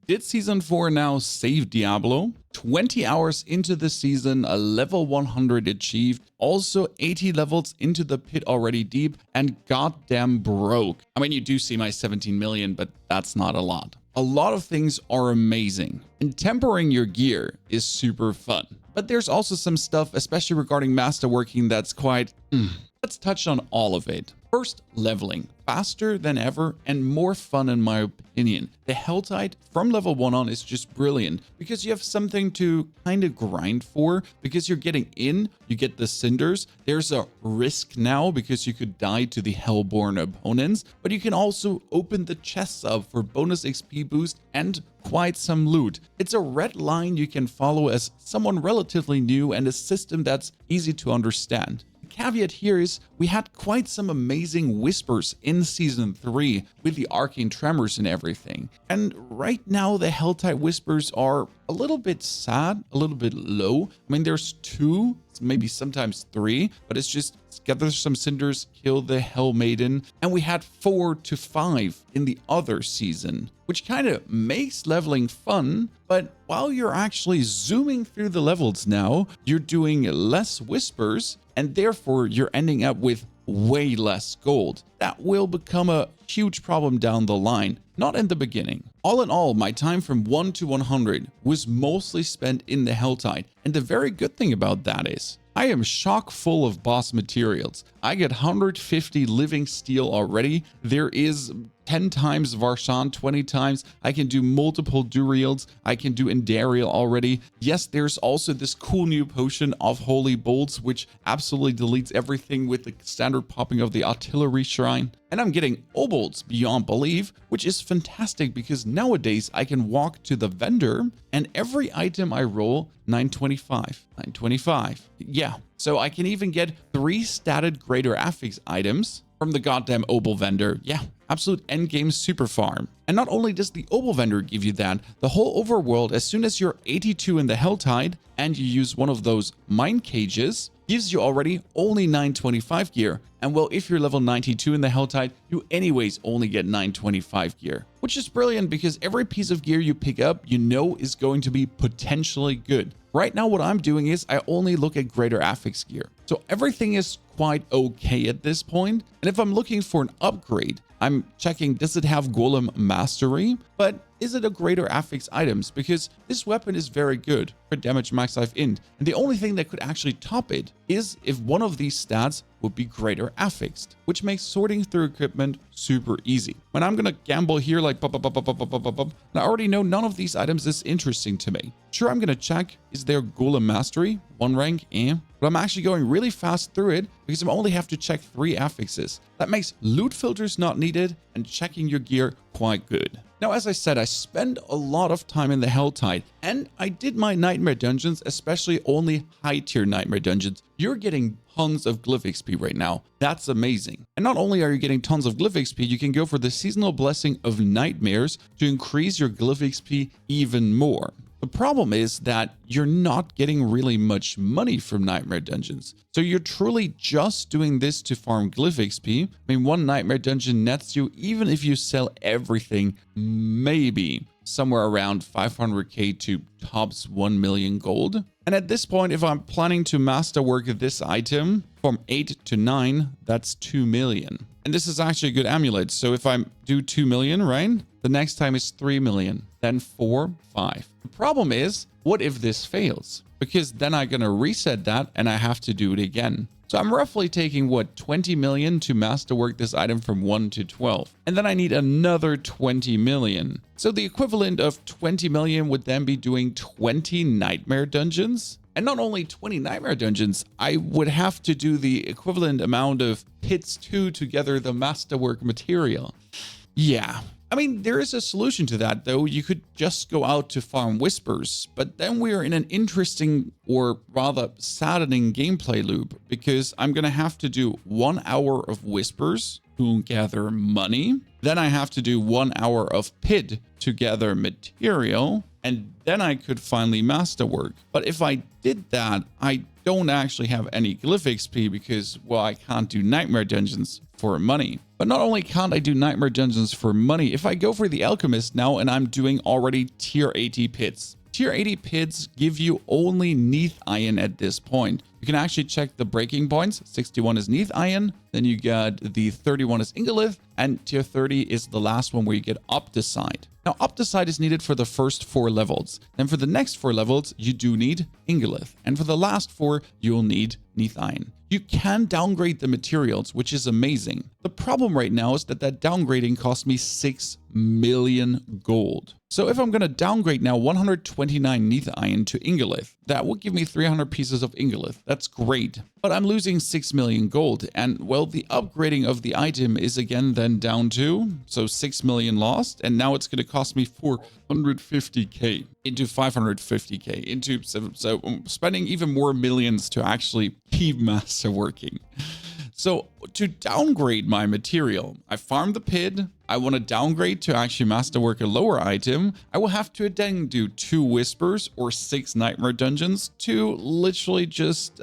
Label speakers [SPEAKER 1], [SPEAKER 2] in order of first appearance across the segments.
[SPEAKER 1] did season 4 now save Diablo. 20 hours into the season, a level 100 achieved, also 80 levels into the pit already deep, and goddamn broke. I mean, you do see my 17 million, but that's not a lot. A lot of things are amazing, and tempering your gear is super fun. But there's also some stuff, especially regarding masterworking, that's quite... Let's touch on all of it. First, leveling. Faster than ever and more fun in my opinion. The Helltide from level 1 on is just brilliant because you have something to kind of grind for, because you're getting in, you get the cinders. There's a risk now because you could die to the Hellborn opponents, but you can also open the chests up for bonus XP boost and quite some loot. It's a red line you can follow as someone relatively new and a system that's easy to understand. Caveat here is we had quite some amazing whispers in season 3 with the arcane tremors and everything, and right now the Helltide whispers are a little bit sad, a little bit low. I mean, there's 2, maybe sometimes 3, but it's just gather some cinders, kill the Hell Maiden, and we had 4 to 5 in the other season, which kind of makes leveling fun. But while you're actually zooming through the levels now, you're doing less whispers, and therefore you're ending up with way less gold. That will become a huge problem down the line, not in the beginning. All in all, my time from 1 to 100 was mostly spent in the Helltide, and the very good thing about that is I am chock full of boss materials. I get 150 living steel already. There is 10 times Varshan, 20 times. I can do multiple Duriels. I can do Endariel already. Yes, there's also this cool new potion of Holy Bolts, which absolutely deletes everything with the standard popping of the Artillery Shrine. And I'm getting Obols beyond belief, which is fantastic because nowadays I can walk to the vendor and every item I roll, 925, 925. Yeah, so I can even get 3 statted greater affix items from the goddamn Obol vendor. Yeah, absolute endgame super farm. And not only does the Obol vendor give you that, the whole overworld, as soon as you're 82 in the Helltide and you use one of those mine cages, gives you already only 925 gear. And well, if you're level 92 in the Helltide, you anyways only get 925 gear, which is brilliant because every piece of gear you pick up, you know is going to be potentially good. Right now, what I'm doing is I only look at greater affix gear. So everything is quite okay at this point. And if I'm looking for an upgrade, I'm checking, does it have Golem Mastery? But is it a greater affix items? Because this weapon is very good for damage max life int. And the only thing that could actually top it is if one of these stats would be greater affixed, which makes sorting through equipment super easy. When I'm gonna gamble here like and I already know none of these items is interesting to me. Sure, I'm gonna check, is there Golem Mastery? 1 rank, but I'm actually going really fast through it because I only have to check 3 affixes. That makes loot filters not needed and checking your gear quite good. Now, as I said, I spend a lot of time in the Helltide, and I did my nightmare dungeons, especially only high tier nightmare dungeons. You're getting tons of Glyph XP right now. That's amazing. And not only are you getting tons of Glyph XP, you can go for the seasonal blessing of nightmares to increase your Glyph XP even more. The problem is that you're not getting really much money from nightmare dungeons. So you're truly just doing this to farm Glyph XP. I mean, 1 nightmare dungeon nets you, even if you sell everything, maybe somewhere around 500k to tops 1 million gold. And at this point, if I'm planning to masterwork this item from 8 to 9, that's 2 million. And this is actually a good amulet. So if I do 2 million, right? The next time is 3 million, then 4, 5. The problem is, what if this fails? Because then I'm going to reset that and I have to do it again. So I'm roughly taking, what, 20 million to masterwork this item from 1 to 12. And then I need another 20 million. So the equivalent of 20 million would then be doing 20 nightmare dungeons. And not only 20 nightmare dungeons, I would have to do the equivalent amount of pits 2 to gather the masterwork material. Yeah. I mean, there is a solution to that, though. You could just go out to farm whispers, but then we're in an interesting or rather saddening gameplay loop because I'm going to have to do 1 hour of whispers to gather money. Then I have to do 1 hour of pit to gather material, and then I could finally masterwork. But if I did that, I don't actually have any Glyph XP because, well, I can't do nightmare dungeons for money. But not only can't I do Nightmare Dungeons for money, if I go for the Alchemist now and I'm doing already tier 80 pits. Tier 80 pits give you only Neath Iron at this point. You can actually check the breaking points. 61 is Neath Iron, then you get the 31 is Ingolith, and tier 30 is the last one where you get Opticide. Now, Opticide is needed for the first 4 levels. Then for the next 4 levels, you do need Ingolith. And for the last 4, you'll need Neath Iron. You can downgrade the materials, which is amazing. The problem right now is that downgrading cost me 6 million gold. So if I'm going to downgrade now 129 Neath Iron to Ingolith, that would give me 300 pieces of Ingolith. That's great. But I'm losing 6 million gold. And well, the upgrading of the item is again then down to, so 6 million lost. And now it's going to cost me 450k into 550k into, so I'm spending even more millions to actually keep Masterworking. So to downgrade my material, I farmed the pit. I want to downgrade to actually masterwork a lower item. I will have to then do 2 whispers or 6 nightmare dungeons to literally just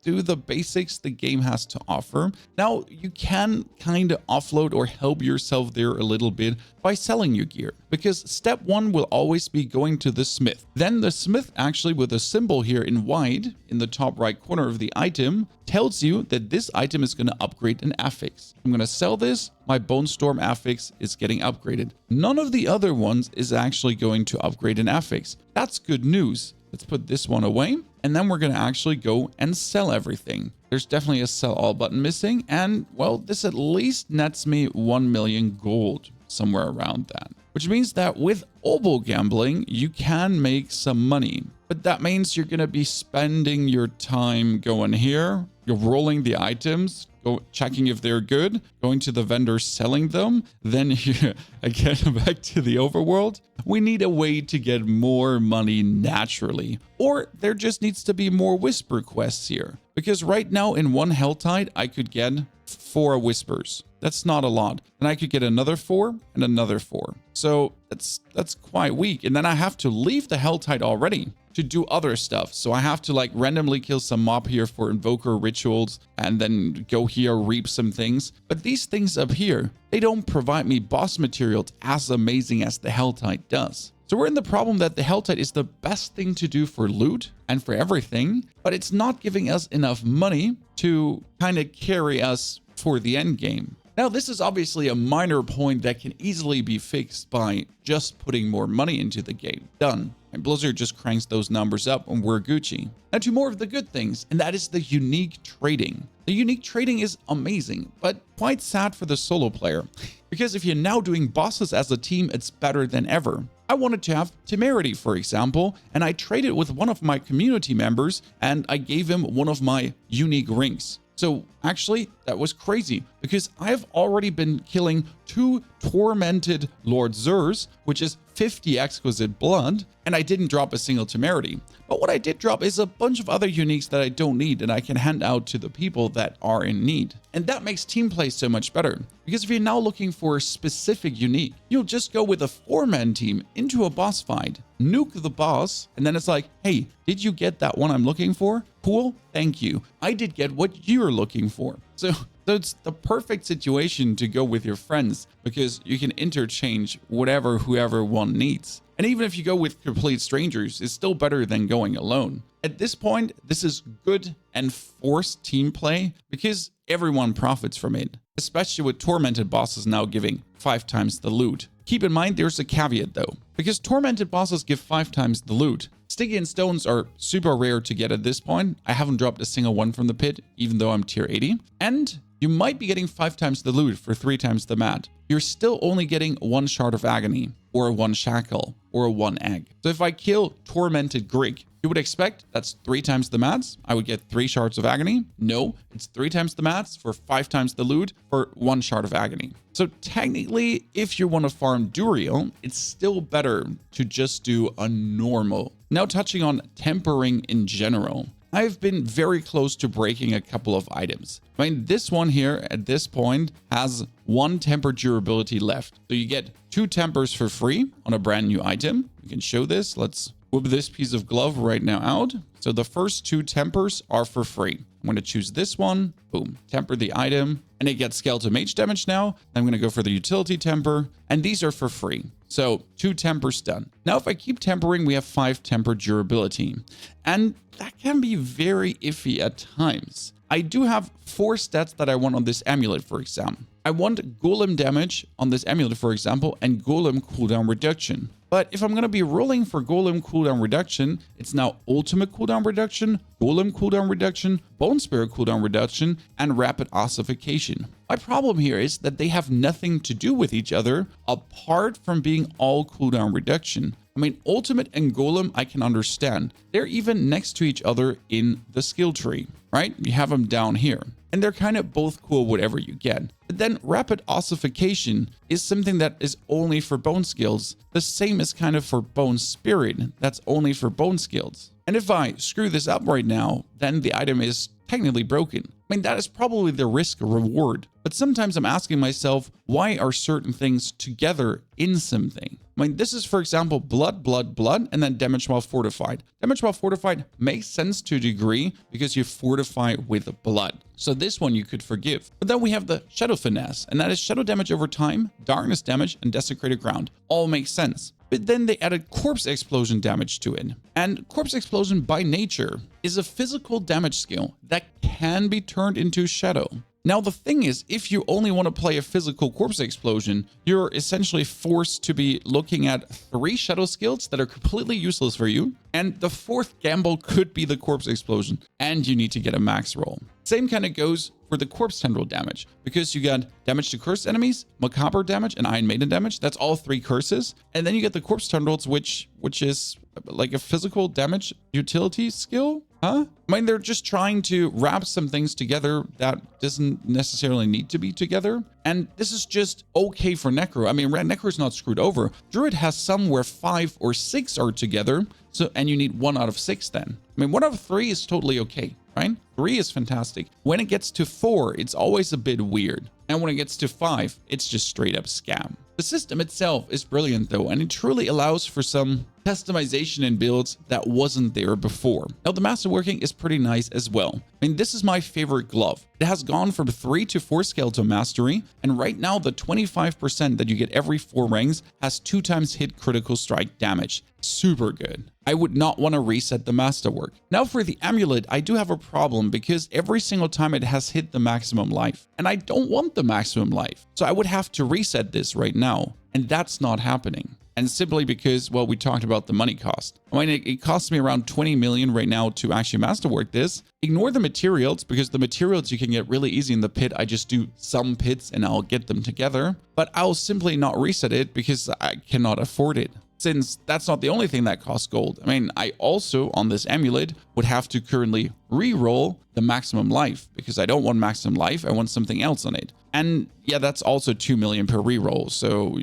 [SPEAKER 1] do the basics the game has to offer. Now you can kind of offload or help yourself there a little bit by selling your gear, because step 1 will always be going to the smith. Then the smith, actually with a symbol here in white in the top right corner of the item, tells you that this item is going to upgrade an affix. I'm going to sell this. My Bone Storm affix is getting upgraded. None of the other ones is actually going to upgrade an affix. That's good news. Let's put this one away. And then we're going to actually go and sell everything. There's definitely a sell all button missing. And well, this at least nets me 1 million gold, somewhere around that. Which means that with Obol gambling, you can make some money. But that means you're going to be spending your time going here. You're rolling the items, checking if they're good, going to the vendor, selling them. Then you, again, back to the overworld. We need a way to get more money naturally. Or there just needs to be more whisper quests here. Because right now in one Helltide, I could get 4 whispers. That's not a lot. And I could get another 4 and another 4. So that's quite weak. And then I have to leave the Helltide already to do other stuff. So I have to like randomly kill some mob here for invoker rituals and then go here, reap some things. But these things up here, they don't provide me boss materials as amazing as the Helltide does. So we're in the problem that the Helltide is the best thing to do for loot and for everything, but it's not giving us enough money to kind of carry us for the end game. Now, this is obviously a minor point that can easily be fixed by just putting more money into the game. Done. And Blizzard just cranks those numbers up and we're Gucci. Now to more of the good things, and that is the unique trading. The unique trading is amazing, but quite sad for the solo player. Because if you're now doing bosses as a team, it's better than ever. I wanted to have Temerity, for example, and I traded with one of my community members and I gave him one of my unique rings. So actually, that was crazy because I've already been killing 2 Tormented Lord Zers, which is 50 exquisite blood, and I didn't drop a single Temerity. But what I did drop is a bunch of other uniques that I don't need and I can hand out to the people that are in need. And that makes team play so much better. Because if you're now looking for a specific unique, you'll just go with a 4-man team into a boss fight, nuke the boss, and then it's like, hey, did you get that one I'm looking for? Cool, thank you. I did get what you're looking for. So it's the perfect situation to go with your friends because you can interchange whoever one needs. And even if you go with complete strangers, it's still better than going alone. At this point, this is good and forced team play because everyone profits from it, especially with Tormented bosses now giving 5 times the loot. Keep in mind, there's a caveat though, because Tormented bosses give 5 times the loot. Stygian stones are super rare to get at this point. I haven't dropped a single one from the pit, even though I'm tier 80. And you might be getting 5 times the loot for 3 times the mat. You're still only getting 1 shard of agony, or 1 shackle, or 1 egg. So if I kill Tormented Grig, you would expect that's 3 times the mats. I would get 3 shards of agony. No, it's 3 times the mats for 5 times the loot for 1 shard of agony. So technically, if you want to farm Duriel, it's still better to just do a normal. Now touching on tempering in general. I've been very close to breaking a couple of items. I mean, this one here at this point has 1 temper durability left. So you get 2 tempers for free on a brand new item. You can show this. Let's whip this piece of glove right now out. So the first 2 tempers are for free. I'm going to choose this one. Boom, temper the item, and it gets skeletal mage damage now. I'm going to go for the utility temper, and these are for free. So 2 tempers done. Now, if I keep tempering, we have 5 temper durability, and that can be very iffy at times. I do have 4 stats that I want on this amulet, for example. I want golem damage on this amulet, for example, and golem cooldown reduction. But if I'm going to be rolling for golem cooldown reduction, it's now ultimate cooldown reduction, golem cooldown reduction, bone spirit cooldown reduction, and rapid ossification. My problem here is that they have nothing to do with each other apart from being all cooldown reduction. I mean, ultimate and golem, I can understand. They're even next to each other in the skill tree, right? You have them down here. And they're kind of both cool, whatever you get. But then rapid ossification is something that is only for bone skills. The same is kind of for bone spirit. That's only for bone skills. And if I screw this up right now, then the item is technically broken. I mean, that is probably the risk reward. But sometimes I'm asking myself, why are certain things together in something? I mean, this is, for example, blood, blood, blood, and then damage while fortified. Damage while fortified makes sense to a degree because you fortify with blood. So this one you could forgive. But then we have the shadow finesse, and that is shadow damage over time, darkness damage, and desecrated ground. All makes sense. But then they added corpse explosion damage to it. And corpse explosion by nature is a physical damage skill that can be turned into shadow. Now, the thing is, if you only want to play a physical corpse explosion, you're essentially forced to be looking at 3 shadow skills that are completely useless for you. And the 4th gamble could be the corpse explosion, and you need to get a max roll. Same kind of goes for the corpse tendril damage, because you got damage to cursed enemies, macabre damage, and Iron Maiden damage. That's all 3 curses. And then you get the corpse tendrils, which is like a physical damage utility skill. Huh? I mean, they're just trying to wrap some things together that doesn't necessarily need to be together. And this is just okay for Necro. I mean, Necro's not screwed over. Druid has some where 5 or 6 are together. So, and you need 1 out of 6 then. I mean, 1 out of 3 is totally okay, right? 3 is fantastic. When it gets to 4, it's always a bit weird. And when it gets to 5, it's just straight up scam. The system itself is brilliant though, and it truly allows for some customization in builds that wasn't there before. Now, the Masterworking is pretty nice as well. I mean, this is my favorite glove. It has gone from 3 to 4 skeletal mastery, and right now the 25% that you get every 4 ranks has 2 times hit critical strike damage. Super good. I would not want to reset the Masterwork. Now for the amulet, I do have a problem because every single time it has hit the maximum life, and I don't want the maximum life. So I would have to reset this right now, and that's not happening. And simply because, well, we talked about the money cost. I mean, it costs me around 20 million right now to actually masterwork this. Ignore the materials, because the materials you can get really easy in the pit. I just do some pits and I'll get them together. But I'll simply not reset it because I cannot afford it, since that's not the only thing that costs gold. I mean, I also, on this amulet, would have to currently re-roll the maximum life, because I don't want maximum life, I want something else on it. And yeah, that's also 2 million per re-roll, so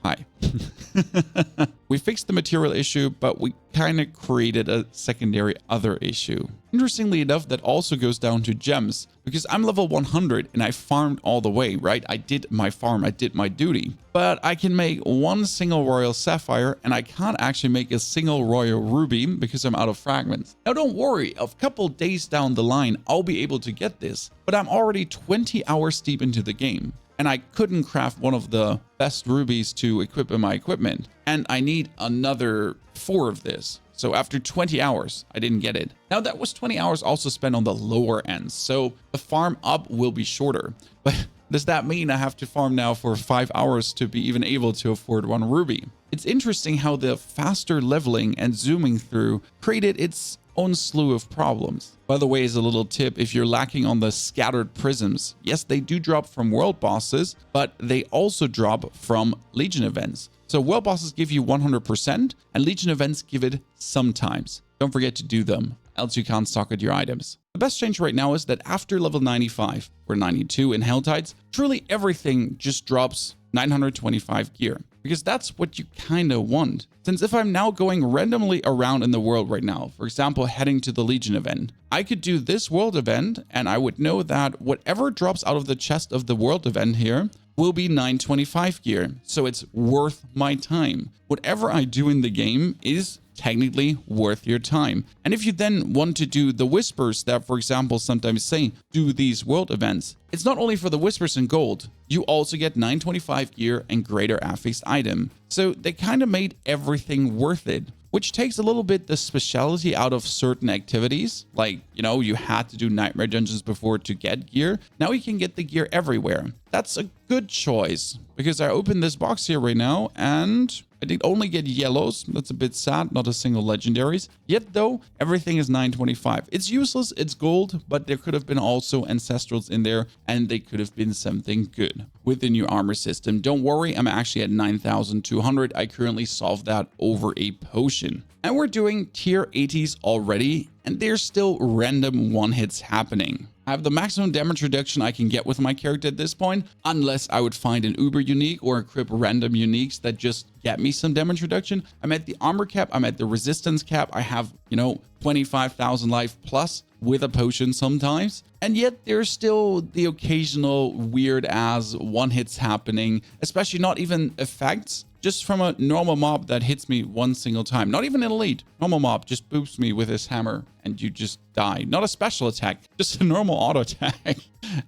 [SPEAKER 1] hi. We fixed the material issue, but we kind of created a secondary other issue. Interestingly enough, that also goes down to gems, because I'm level 100 and I farmed all the way, right? I did my farm, I did my duty. But I can make 1 single royal sapphire, and I can't actually make a single royal ruby because I'm out of fragments. Now don't worry, a couple days down the line, I'll be able to get this, but I'm already 20 hours deep into the game, and I couldn't craft one of the best rubies to equip in my equipment, and I need another 4 of this. So after 20 hours, I didn't get it. Now that was 20 hours also spent on the lower ends, so the farm up will be shorter. But does that mean I have to farm now for 5 hours to be even able to afford 1 ruby? It's interesting how the faster leveling and zooming through created its own slew of problems. By the way, as a little tip, if you're lacking on the scattered prisms, yes, they do drop from world bosses, but they also drop from Legion events. So world bosses give you 100%, and Legion events give it sometimes. Don't forget to do them, else you can't socket your items. The best change right now is that after level 95 or 92 in Helltides, truly everything just drops 925 gear, because that's what you kind of want. Since if I'm now going randomly around in the world right now, for example, heading to the Legion event, I could do this world event and I would know that whatever drops out of the chest of the world event here will be 925 gear. So it's worth my time. Whatever I do in the game is technically worth your time. And if you then want to do the whispers that, for example, sometimes say do these world events, it's not only for the whispers and gold, you also get 925 gear and greater affixed item. So they kind of made everything worth it, which takes a little bit the speciality out of certain activities. Like, you know, you had to do nightmare dungeons before to get gear. Now you can get the gear everywhere. That's a good choice, because I opened this box here right now and I did only get yellows. That's a bit sad, not a single legendaries. Yet though, everything is 925. It's useless, it's gold, but there could have been also ancestrals in there and they could have been something good with the new armor system. Don't worry, I'm actually at 9,200. I currently solved that over a potion. And we're doing tier 80s already, and there's still random one hits happening. I have the maximum damage reduction I can get with my character at this point, unless I would find an uber unique or equip random uniques that just get me some damage reduction. I'm at the armor cap, I'm at the resistance cap. I have, you know, 25,000 life plus with a potion sometimes. And yet there's still the occasional weird ass one hits happening, especially not even effects. Just from a normal mob that hits me one single time. Not even an elite. Normal mob just boops me with his hammer and you just die. Not a special attack, just a normal auto attack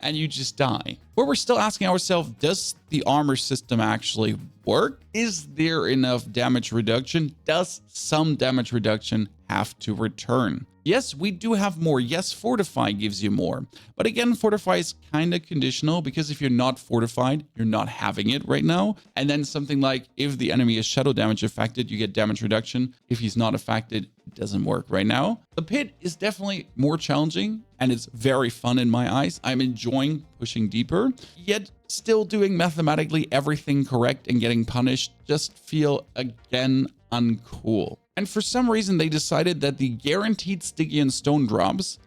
[SPEAKER 1] and you just die. But we're still asking ourselves, does the armor system actually work? Is there enough damage reduction? Does some damage reduction have to return? Yes, we do have more. Yes, Fortify gives you more. But again, Fortify is kind of conditional, because if you're not fortified, you're not having it right now. And then something like, if the enemy is shadow damage affected, you get damage reduction. If he's not affected, it doesn't work right now. The pit is definitely more challenging and it's very fun in my eyes. I'm enjoying pushing deeper, yet still doing mathematically everything correct and getting punished just feel again uncool. And for some reason, they decided that the guaranteed Stygian stone drops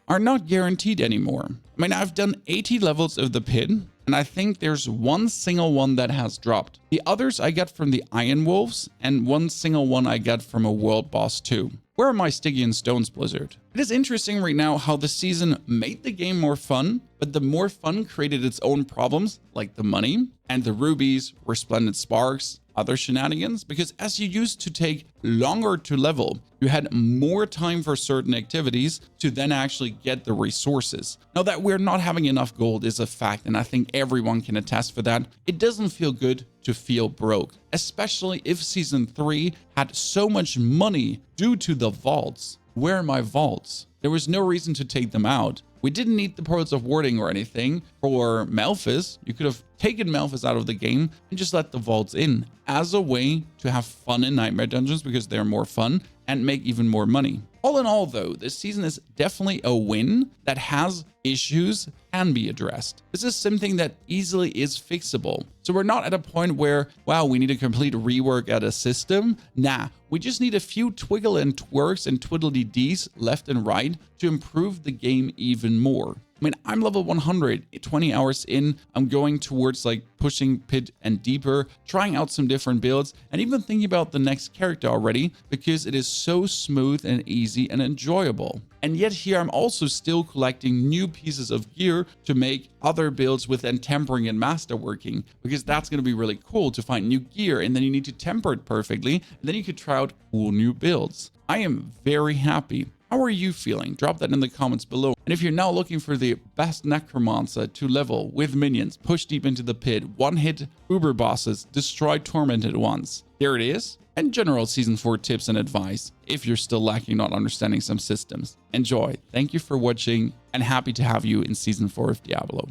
[SPEAKER 1] are not guaranteed anymore. I mean, I've done 80 levels of the pit, and I think there's one single one that has dropped. The others I got from the Iron Wolves, and one single one I got from a world boss too. Where are my Stygian stones, Blizzard? It is interesting right now how the season made the game more fun, but the more fun created its own problems, like the money, and the rubies, resplendent sparks, other shenanigans, because as you used to take longer to level, you had more time for certain activities to then actually get the resources. Now that we're not having enough gold is a fact, and I think everyone can attest for that. It doesn't feel good to feel broke, especially if season 3 had so much money due to the vaults. Where are my vaults? There was no reason to take them out. We didn't need the Pearls of Warding or anything for Malphas. You could have taken Malphas out of the game and just let the vaults in as a way to have fun in Nightmare Dungeons, because they're more fun and make even more money. All in all though, this season is definitely a win that has issues can be addressed. This is something that easily is fixable. So we're not at a point where, wow, we need a complete rework at a system. Nah, we just need a few twiggle and twerks and twiddly-dees left and right to improve the game even more. I mean, I'm level 100, 20 hours in. I'm going towards like pushing pit and deeper, trying out some different builds, and even thinking about the next character already, because it is so smooth and easy and enjoyable. And yet here I'm also still collecting new pieces of gear to make other builds with then tempering and masterworking, because that's going to be really cool to find new gear, and then you need to temper it perfectly, and then you could try out cool new builds. I am very happy. How are you feeling? Drop that in the comments below. And if you're now looking for the best necromancer to level with minions, push deep into the pit, one-hit uber bosses, destroy tormented ones, there it is. And general season 4 tips and advice if you're still lacking not understanding some systems. Enjoy. Thank you for watching, and happy to have you in season 4 of Diablo.